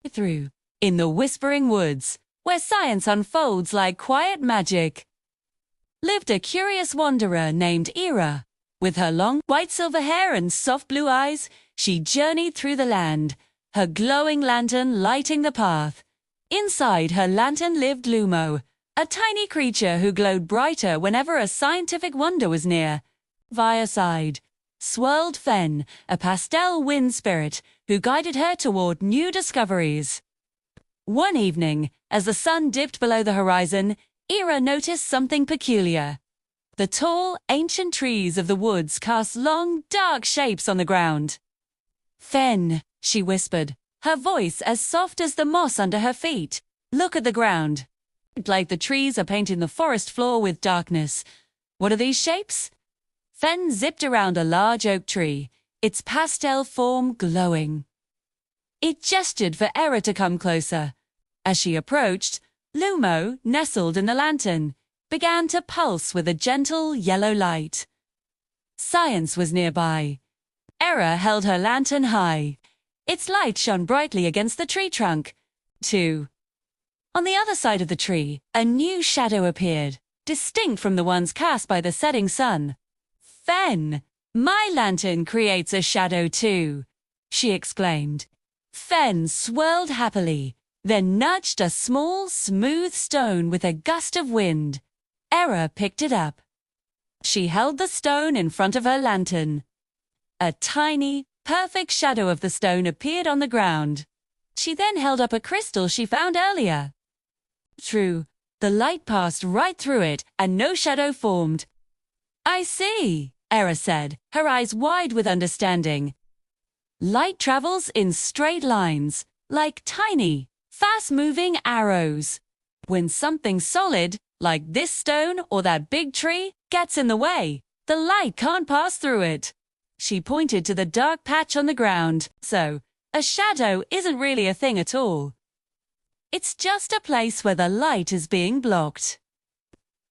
through, in the whispering woods, where science unfolds like quiet magic, lived a curious wanderer named Aira. With her long white silver hair and soft blue eyes, she journeyed through the land, her glowing lantern lighting the path. Inside her lantern lived Lumo, a tiny creature who glowed brighter whenever a scientific wonder was near. By her side swirled Fen, a pastel wind spirit who guided her toward new discoveries. One evening, as the sun dipped below the horizon, Aira noticed something peculiar. The tall, ancient trees of the woods cast long, dark shapes on the ground. "Fen," she whispered, her voice as soft as the moss under her feet. "Look at the ground. Like the trees are painting the forest floor with darkness. What are these shapes?" Fen zipped around a large oak tree, its pastel form glowing. It gestured for Aira to come closer. As she approached, Lumo, nestled in the lantern, began to pulse with a gentle yellow light. Science was nearby. Aira held her lantern high. Its light shone brightly against the tree trunk, too. On the other side of the tree, a new shadow appeared, distinct from the ones cast by the setting sun. "Fen, my lantern creates a shadow too," she exclaimed. Fen swirled happily, then nudged a small, smooth stone with a gust of wind. Aira picked it up. She held the stone in front of her lantern. A tiny, perfect shadow of the stone appeared on the ground. She then held up a crystal she found earlier. True, the light passed right through it and no shadow formed. "I see," Aira said, her eyes wide with understanding. "Light travels in straight lines, like tiny, fast-moving arrows. When something solid, like this stone or that big tree, gets in the way, the light can't pass through it." She pointed to the dark patch on the ground. "So, a shadow isn't really a thing at all. It's just a place where the light is being blocked.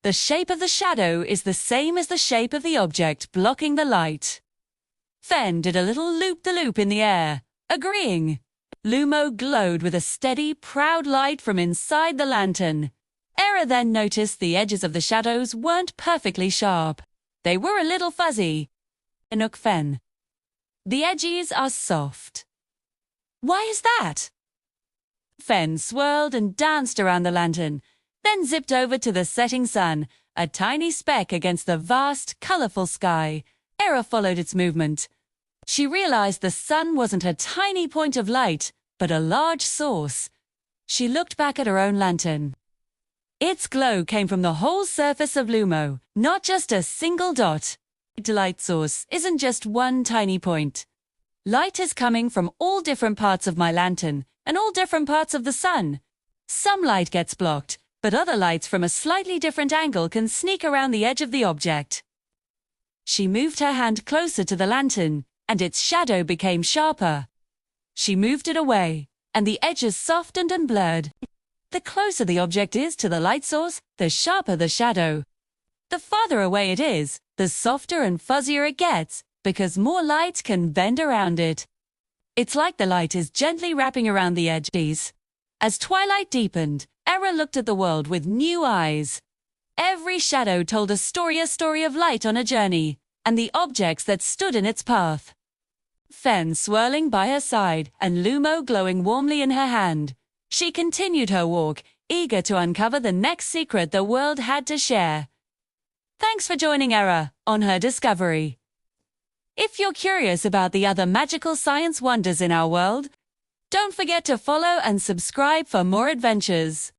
The shape of the shadow is the same as the shape of the object blocking the light." Fen did a little loop-the-loop in the air, agreeing. Lumo glowed with a steady, proud light from inside the lantern. Aira then noticed the edges of the shadows weren't perfectly sharp. They were a little fuzzy. Nook Fen. "The edges are soft." "Why is that?" Fen swirled and danced around the lantern, then zipped over to the setting sun, a tiny speck against the vast, colorful sky. Aira followed its movement. She realized the sun wasn't a tiny point of light, but a large source. She looked back at her own lantern. Its glow came from the whole surface of Lumo, not just a single dot. The light source isn't just one tiny point. Light is coming from all different parts of my lantern and all different parts of the sun. Some light gets blocked, but other lights from a slightly different angle can sneak around the edge of the object. She moved her hand closer to the lantern, and its shadow became sharper. She moved it away, and the edges softened and blurred. The closer the object is to the light source, the sharper the shadow. The farther away it is, the softer and fuzzier it gets, because more light can bend around it. It's like the light is gently wrapping around the edges. As twilight deepened, Aira looked at the world with new eyes. Every shadow told a story of light on a journey, and the objects that stood in its path. Fen swirling by her side and Lumo glowing warmly in her hand. She continued her walk, eager to uncover the next secret the world had to share. Thanks for joining Aira on her discovery. If you're curious about the other magical science wonders in our world, don't forget to follow and subscribe for more adventures.